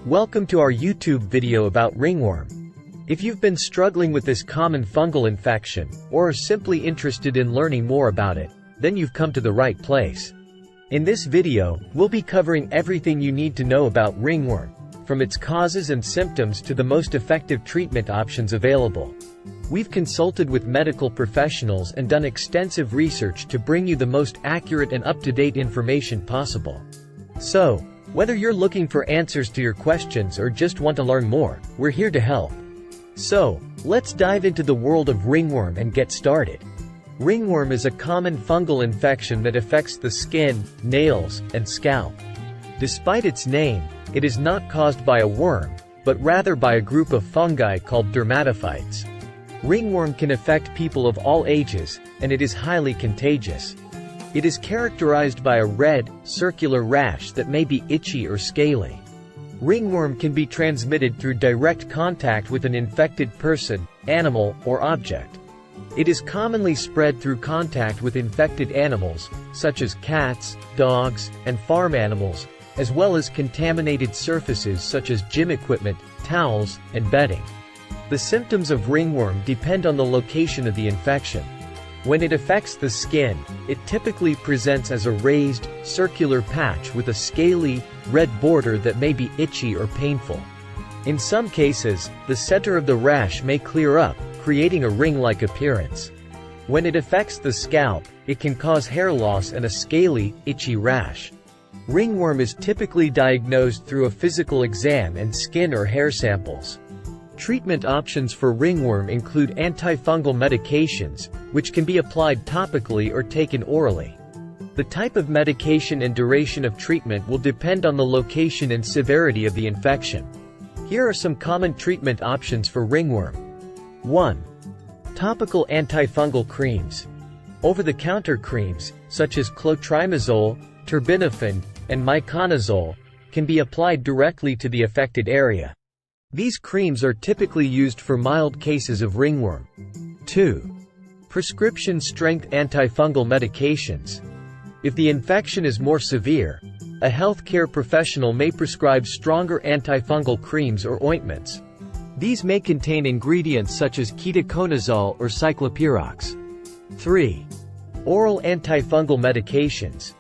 Welcome to our YouTube video about ringworm. If you've been struggling with this common fungal infection, or are simply interested in learning more about it, then you've come to the right place. In this video, we'll be covering everything you need to know about ringworm, from its causes and symptoms to the most effective treatment options available. We've consulted with medical professionals and done extensive research to bring you the most accurate and up-to-date information possible. So, whether you're looking for answers to your questions or just want to learn more, we're here to help. So, let's dive into the world of ringworm and get started. Ringworm is a common fungal infection that affects the skin, nails, and scalp. Despite its name, it is not caused by a worm, but rather by a group of fungi called dermatophytes. Ringworm can affect people of all ages, and it is highly contagious. It is characterized by a red, circular rash that may be itchy or scaly. Ringworm can be transmitted through direct contact with an infected person, animal, or object. It is commonly spread through contact with infected animals, such as cats, dogs, and farm animals, as well as contaminated surfaces such as gym equipment, towels, and bedding. The symptoms of ringworm depend on the location of the infection. When it affects the skin, it typically presents as a raised, circular patch with a scaly, red border that may be itchy or painful. In some cases, the center of the rash may clear up, creating a ring-like appearance. When it affects the scalp, it can cause hair loss and a scaly, itchy rash. Ringworm is typically diagnosed through a physical exam and skin or hair samples. Treatment options for ringworm include antifungal medications, which can be applied topically or taken orally. The type of medication and duration of treatment will depend on the location and severity of the infection. Here are some common treatment options for ringworm. 1. Topical antifungal creams. Over-the-counter creams, such as clotrimazole, terbinafine, and miconazole, can be applied directly to the affected area. These creams are typically used for mild cases of ringworm. 2. Prescription-strength antifungal medications. If the infection is more severe, a healthcare professional may prescribe stronger antifungal creams or ointments. These may contain ingredients such as ketoconazole or cyclopirox. 3. Oral antifungal medications.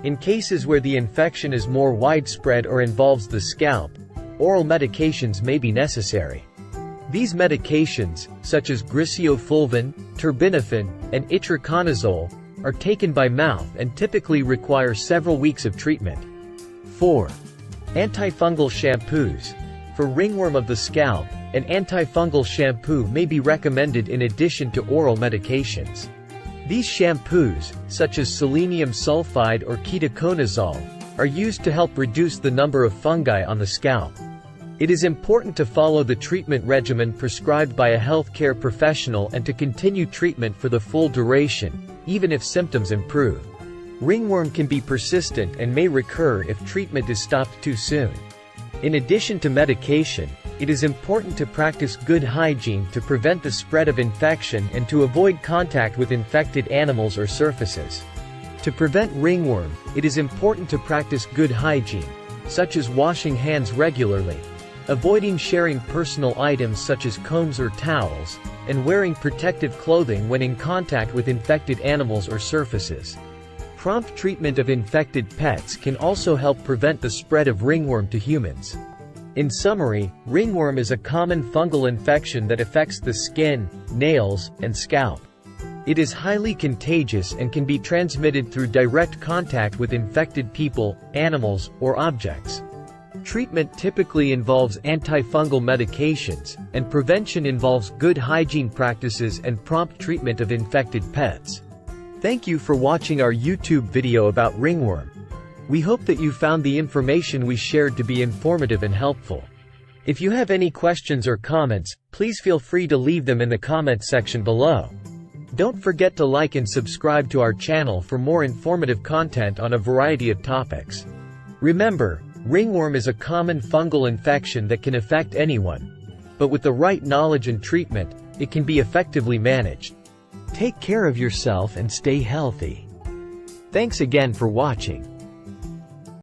In cases where the infection is more widespread or involves the scalp, oral medications may be necessary. These medications, such as griseofulvin, terbinafine, and itraconazole, are taken by mouth and typically require several weeks of treatment. 4. Antifungal shampoos. For ringworm of the scalp, an antifungal shampoo may be recommended in addition to oral medications. These shampoos, such as selenium sulfide or ketoconazole, are used to help reduce the number of fungi on the scalp. It is important to follow the treatment regimen prescribed by a healthcare professional and to continue treatment for the full duration, even if symptoms improve. Ringworm can be persistent and may recur if treatment is stopped too soon. In addition to medication, it is important to practice good hygiene to prevent the spread of infection and to avoid contact with infected animals or surfaces. To prevent ringworm, it is important to practice good hygiene, such as washing hands regularly, avoiding sharing personal items such as combs or towels, and wearing protective clothing when in contact with infected animals or surfaces. Prompt treatment of infected pets can also help prevent the spread of ringworm to humans. In summary, ringworm is a common fungal infection that affects the skin, nails, and scalp. It is highly contagious and can be transmitted through direct contact with infected people, animals, or objects. Treatment typically involves antifungal medications, and prevention involves good hygiene practices and prompt treatment of infected pets. Thank you for watching our YouTube video about ringworm. We hope that you found the information we shared to be informative and helpful. If you have any questions or comments, please feel free to leave them in the comment section below. Don't forget to like and subscribe to our channel for more informative content on a variety of topics. Remember, ringworm is a common fungal infection that can affect anyone. But with the right knowledge and treatment, it can be effectively managed. Take care of yourself and stay healthy. Thanks again for watching.